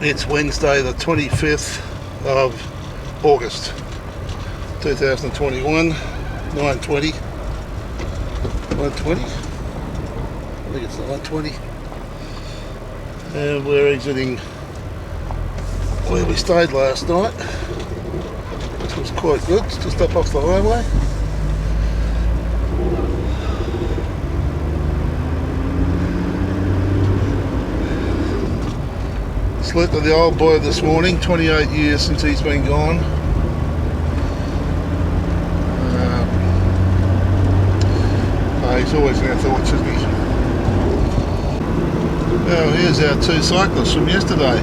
It's Wednesday the 25th of August 2021, 9:20. 9:20? I think it's 9:20. And we're exiting where we stayed last night, which was quite good. It's just up off the highway. Slept with the old boy this morning, 28 years since he's been gone. He's always in our thoughts, isn't he? Well, here's our two cyclists from yesterday.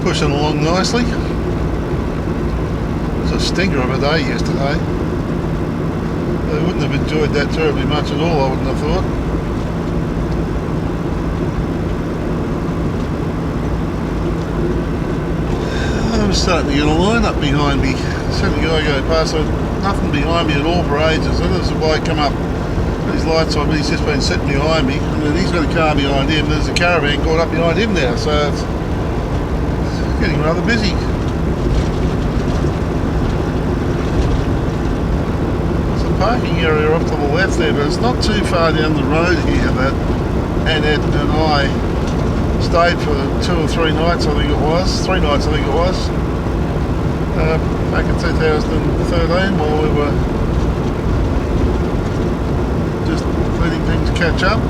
Pushing along nicely. It was a stinker of a day yesterday. They wouldn't have enjoyed that terribly much at all, I wouldn't have thought. I'm starting to get a line up behind me. Seen the guy go past, so nothing behind me at all for ages. Then there's a bloke come up, his lights on, he's just been sitting behind me, and then he's got a car behind him. There's a caravan caught up behind him now, so it's getting rather busy. There's a parking area off to the left there, but it's not too far down the road here that Annette and I stayed for 2 or 3 nights, I think it was. 3 nights, I think it was. Back in 2013, while we were just letting things catch up.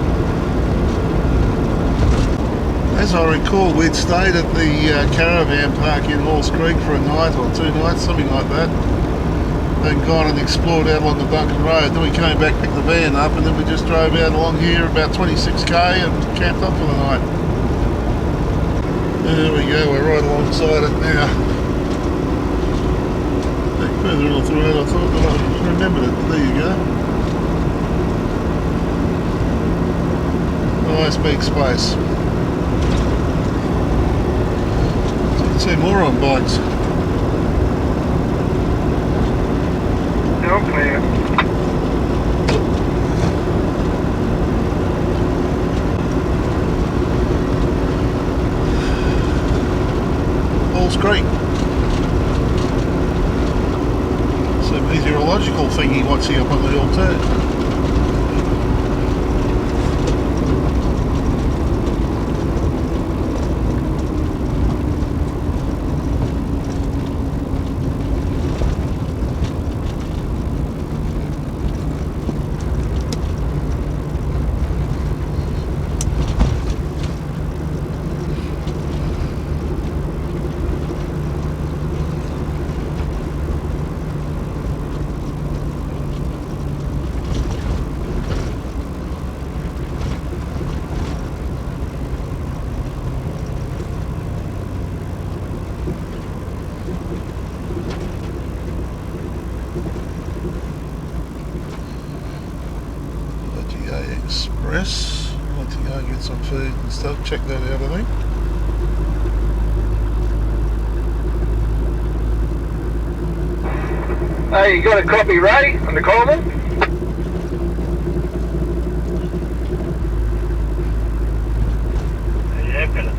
As I recall, we'd stayed at the caravan park in Halls Creek for a night or 2 nights, something like that. Then gone and explored out along the Duncan Road. Then we came back, picked the van up, and then we just drove out along here about 26k and camped up for the night. There we go, we're right alongside it now. Back further north the road, I thought that I remembered it. There you go. Nice big space. 2 more on bikes. All clear. Halls Creek. It's a meteorological thingy what's he up on the hill too. Express. I'd like to go and get some food and stuff. Check that out, I think. Hey, you got a copy, Ray, on the Coleman? Yeah, I've got it.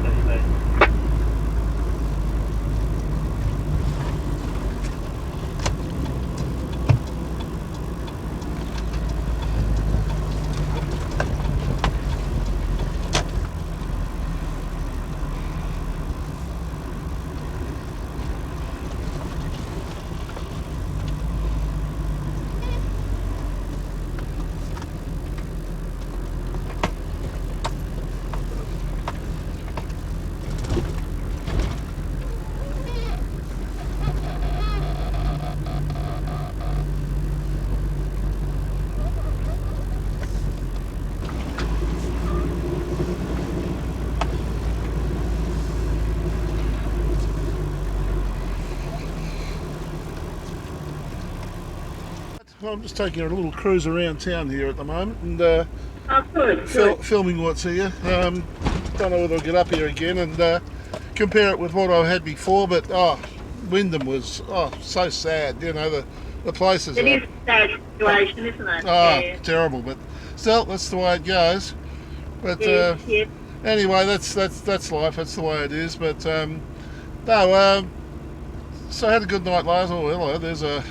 Well, I'm just taking a little cruise around town here at the moment and filming what's here. don't know whether I'll get up here again and compare it with what I had before, but Windham was so sad. You know, the places. It is a sad situation, isn't it? Yeah. Terrible, but still, that's the way it goes. But Yeah. anyway, that's life. That's the way it is. But so I had a good night last. Oh, hello. There's a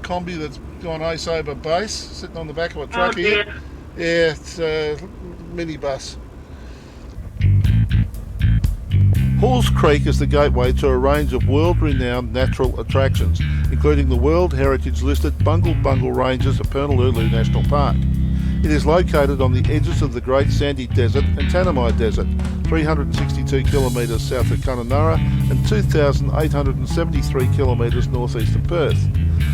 combi that's gone ace over base, sitting on the back of a truck here. Dear. Yeah, it's a minibus. Halls Creek is the gateway to a range of world-renowned natural attractions, including the World Heritage listed Bungle Bungle Ranges of Purnululu National Park. It is located on the edges of the Great Sandy Desert and Tanami Desert, 362 kilometres south of Kununurra and 2,873 kilometres northeast of Perth.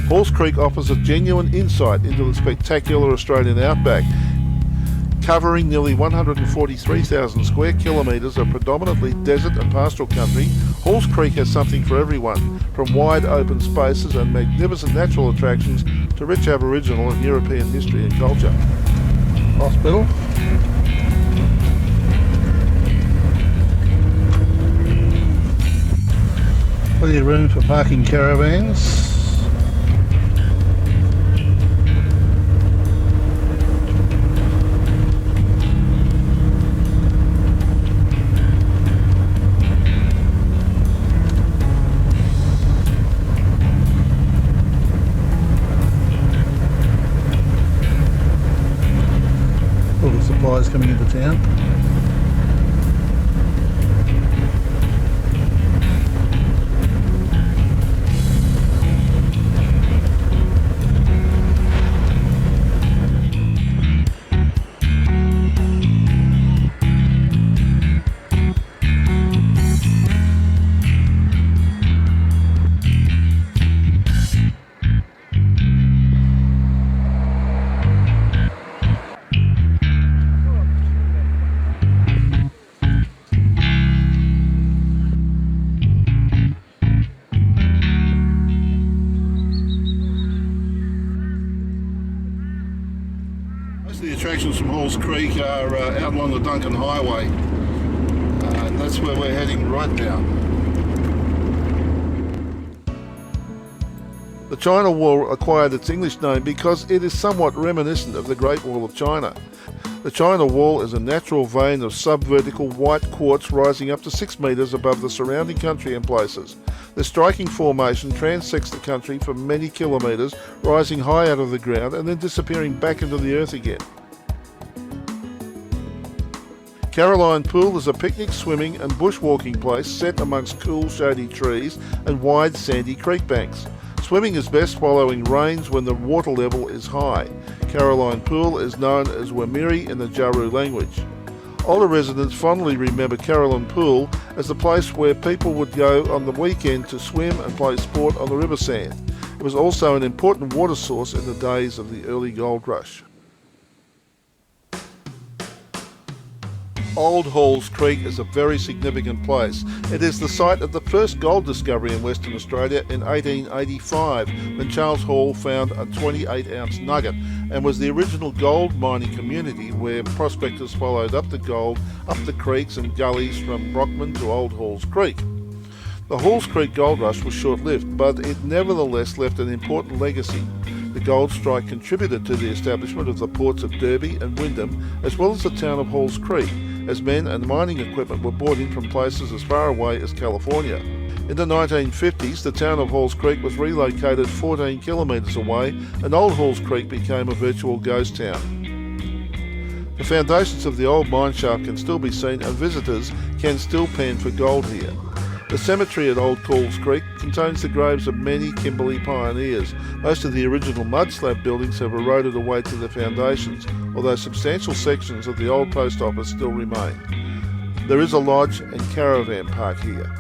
Halls Creek offers a genuine insight into the spectacular Australian outback, covering nearly 143,000 square kilometres of predominantly desert and pastoral country. Halls Creek has something for everyone, from wide open spaces and magnificent natural attractions to rich Aboriginal and European history and culture. Hospital. Plenty of room for parking caravans. All the supplies coming into town. Most of the attractions from Halls Creek are out along the Duncan Highway, and that's where we're heading right now. The China Wall acquired its English name because it is somewhat reminiscent of the Great Wall of China. The China Wall is a natural vein of subvertical white quartz rising up to 6 metres above the surrounding country in places. The striking formation transects the country for many kilometres, rising high out of the ground and then disappearing back into the earth again. Caroline Pool is a picnic, swimming and bushwalking place set amongst cool shady trees and wide sandy creek banks. Swimming is best following rains when the water level is high. Caroline Pool is known as Wamiri in the Jaru language. Older residents fondly remember Caroline Pool as the place where people would go on the weekend to swim and play sport on the river sand. It was also an important water source in the days of the early gold rush. Old Halls Creek is a very significant place. It is the site of the first gold discovery in Western Australia in 1885, when Charles Hall found a 28-ounce nugget, and was the original gold mining community where prospectors followed up the gold up the creeks and gullies from Brockman to Old Halls Creek. The Halls Creek gold rush was short-lived, but it nevertheless left an important legacy. The gold strike contributed to the establishment of the ports of Derby and Windham, as well as the town of Halls Creek, as men and mining equipment were brought in from places as far away as California. In the 1950s, the town of Halls Creek was relocated 14 kilometres away, and Old Halls Creek became a virtual ghost town. The foundations of the old mine shaft can still be seen, and visitors can still pan for gold here. The cemetery at Old Halls Creek contains the graves of many Kimberley pioneers. Most of the original mud slab buildings have eroded away to the foundations, although substantial sections of the old post office still remain. There is a lodge and caravan park here.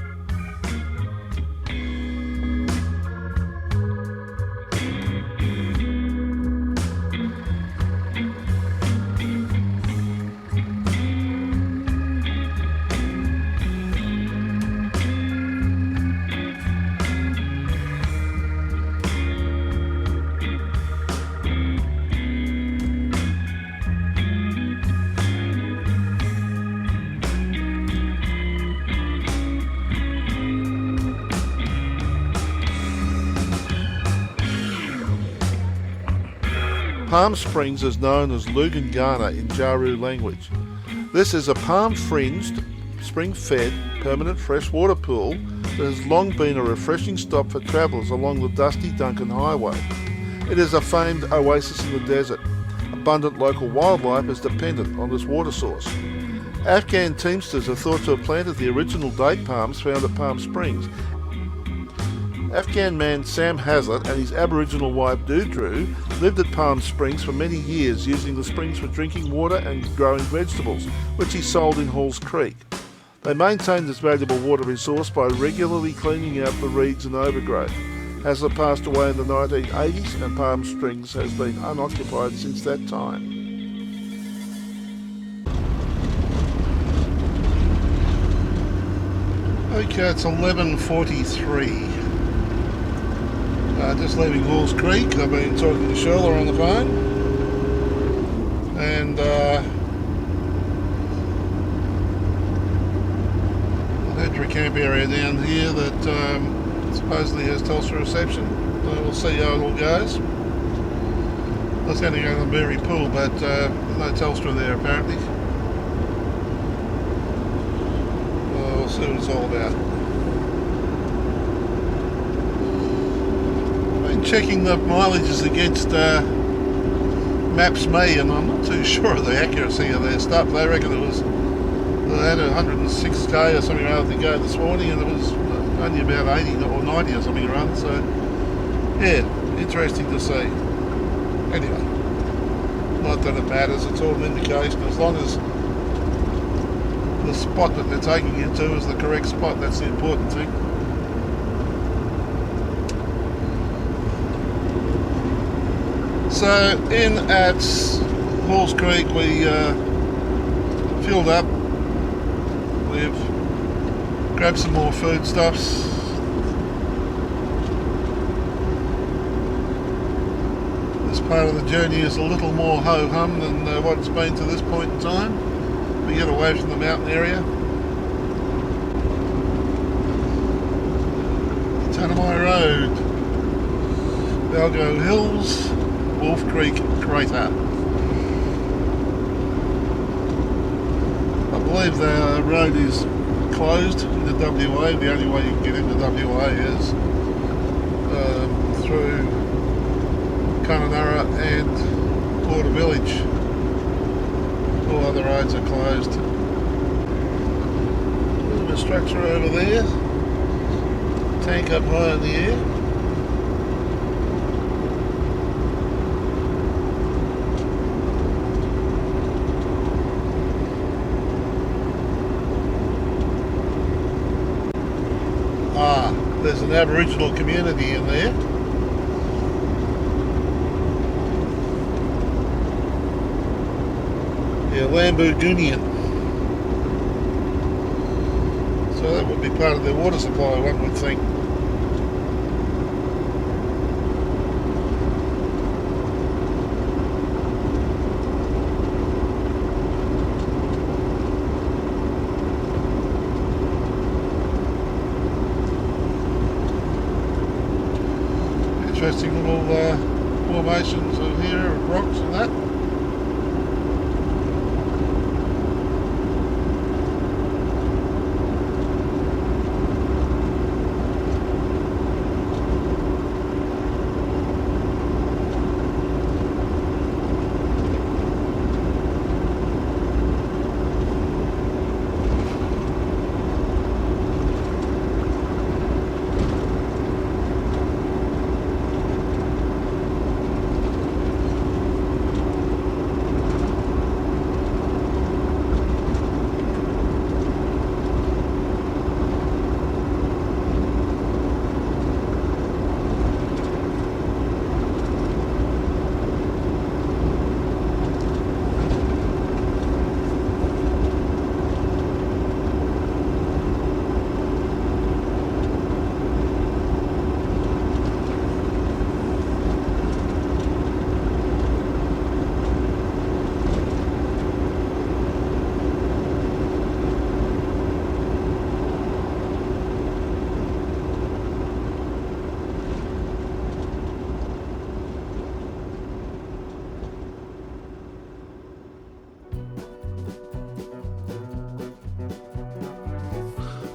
Palm Springs is known as Lugangana in Jaru language. This is a palm-fringed, spring-fed, permanent freshwater pool that has long been a refreshing stop for travellers along the dusty Duncan Highway. It is a famed oasis in the desert. Abundant local wildlife is dependent on this water source. Afghan teamsters are thought to have planted the original date palms found at Palm Springs. Afghan man Sam Hazlitt and his Aboriginal wife Doodroo lived at Palm Springs for many years, using the springs for drinking water and growing vegetables, which he sold in Halls Creek. They maintained this valuable water resource by regularly cleaning out the reeds and overgrowth. Hazlitt passed away in the 1980s and Palm Springs has been unoccupied since that time. Okay, it's 11:43. Just leaving Halls Creek. I've been talking to Sherla on the phone, and I'll head to a camp area down here that supposedly has Telstra reception. We'll see how it all goes. I was going to go to the Berry Pool, but no Telstra there apparently. We'll see what it's all about. Checking the mileages against Maps.me, and I'm not too sure of the accuracy of their stuff. They reckon they had 106k or something around to go this morning, and it was only about 80 or 90 or something around. So yeah, interesting to see. Anyway, not that it matters, it's all an indication. As long as the spot that they're taking you to is the correct spot, that's the important thing. So in at Halls Creek we filled up. We've grabbed some more foodstuffs. This part of the journey is a little more ho-hum than what it's been to this point in time. We get away from the mountain area. Tanami Road, Balgo Hills, Wolf Creek Crater. I believe the road is closed into WA. The only way you can get into WA is through Kununurra and Border Village. All other roads are closed. A bit of a structure over there. Tank up high in the air. There's an Aboriginal community in there. Yeah, Lambugunian. So that would be part of their water supply, one would think. Interesting little formations of here, of rocks and that.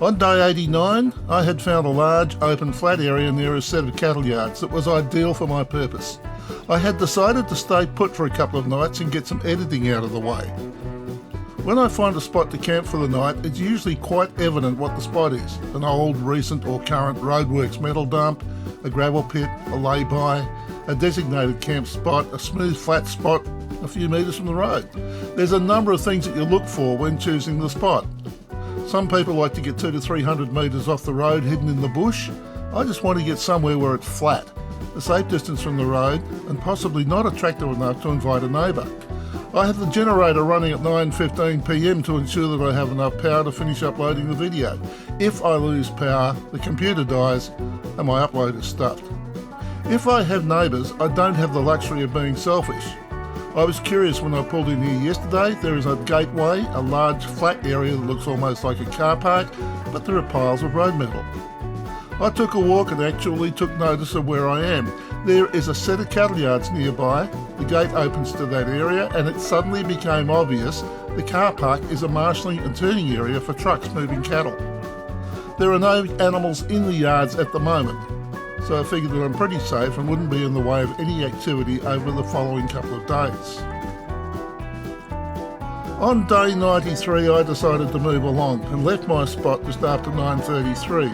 On day 89, I had found a large, open, flat area near a set of cattle yards that was ideal for my purpose. I had decided to stay put for a couple of nights and get some editing out of the way. When I find a spot to camp for the night, it's usually quite evident what the spot is. An old, recent or current roadworks metal dump, a gravel pit, a lay-by, a designated camp spot, a smooth flat spot a few metres from the road. There's a number of things that you look for when choosing the spot. Some people like to get 200 to 300 metres off the road hidden in the bush. I just want to get somewhere where it's flat, a safe distance from the road and possibly not attractive enough to invite a neighbour. I have the generator running at 9:15 p.m. to ensure that I have enough power to finish uploading the video. If I lose power, the computer dies and my upload is stuffed. If I have neighbours, I don't have the luxury of being selfish. I was curious when I pulled in here yesterday. There is a gateway, a large flat area that looks almost like a car park, but there are piles of road metal. I took a walk and actually took notice of where I am. There is a set of cattle yards nearby. The gate opens to that area and it suddenly became obvious the car park is a marshalling and turning area for trucks moving cattle. There are no animals in the yards at the moment, so I figured that I'm pretty safe and wouldn't be in the way of any activity over the following couple of days. On day 93 I decided to move along and left my spot just after 9:33.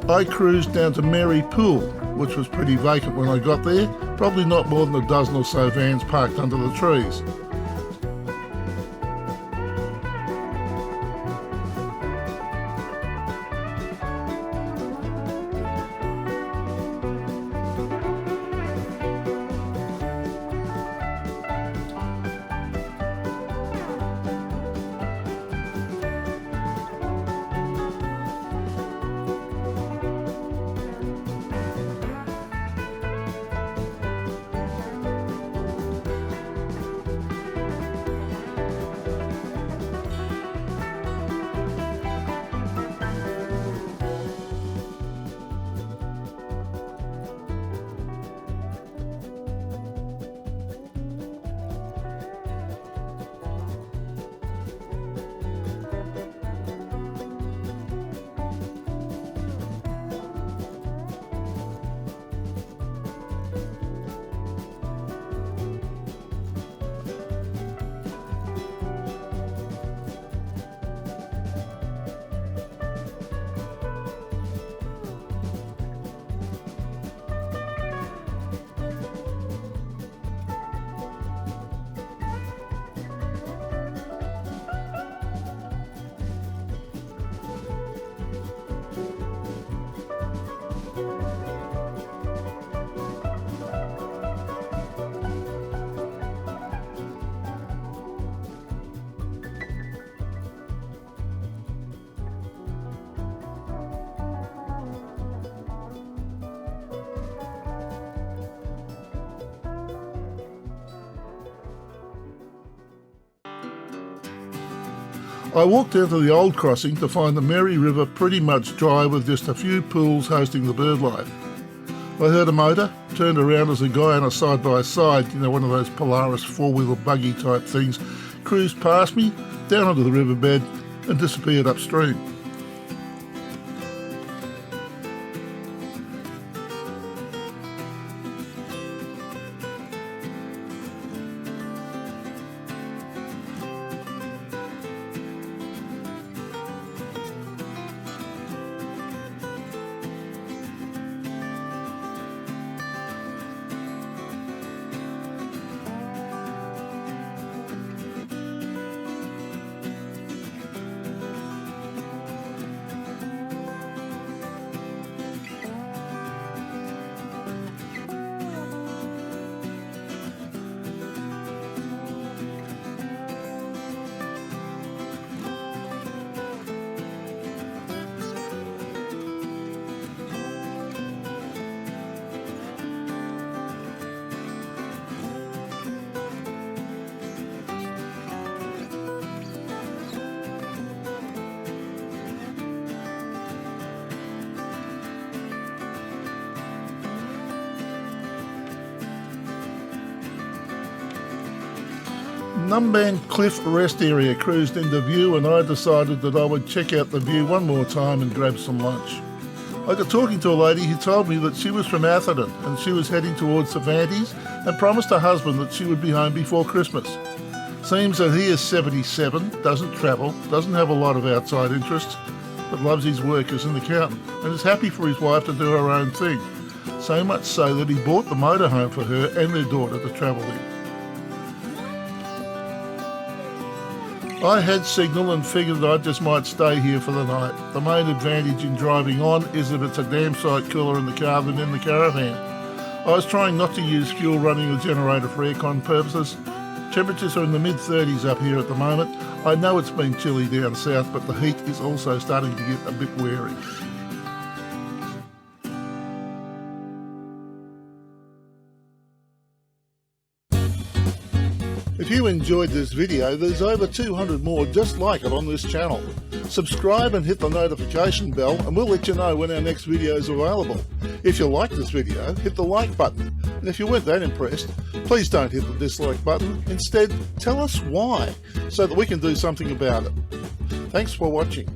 I cruised down to Mary Pool, which was pretty vacant when I got there, probably not more than a dozen or so vans parked under the trees. I walked down to the old crossing to find the Mary River pretty much dry with just a few pools hosting the bird life. I heard a motor, turned around as a guy on a side-by-side, one of those Polaris four-wheel buggy type things, cruised past me, down onto the riverbed and disappeared upstream. Gnumban Cliff Rest Area cruised into view, and I decided that I would check out the view one more time and grab some lunch. I got talking to a lady who told me that she was from Atherton and she was heading towards Cervantes and promised her husband that she would be home before Christmas. Seems that he is 77, doesn't travel, doesn't have a lot of outside interests, but loves his work as an accountant and is happy for his wife to do her own thing. So much so that he bought the motorhome for her and their daughter to travel in. I had signal and figured I just might stay here for the night. The main advantage in driving on is that it's a damn sight cooler in the car than in the caravan. I was trying not to use fuel running the generator for aircon purposes. Temperatures are in the mid-30s up here at the moment. I know it's been chilly down south, but the heat is also starting to get a bit wary. If you enjoyed this video, there's over 200 more just like it on this channel. Subscribe and hit the notification bell and we'll let you know when our next video is available. If you liked this video, hit the like button. And if you weren't that impressed, please don't hit the dislike button. Instead, tell us why, so that we can do something about it. Thanks for watching.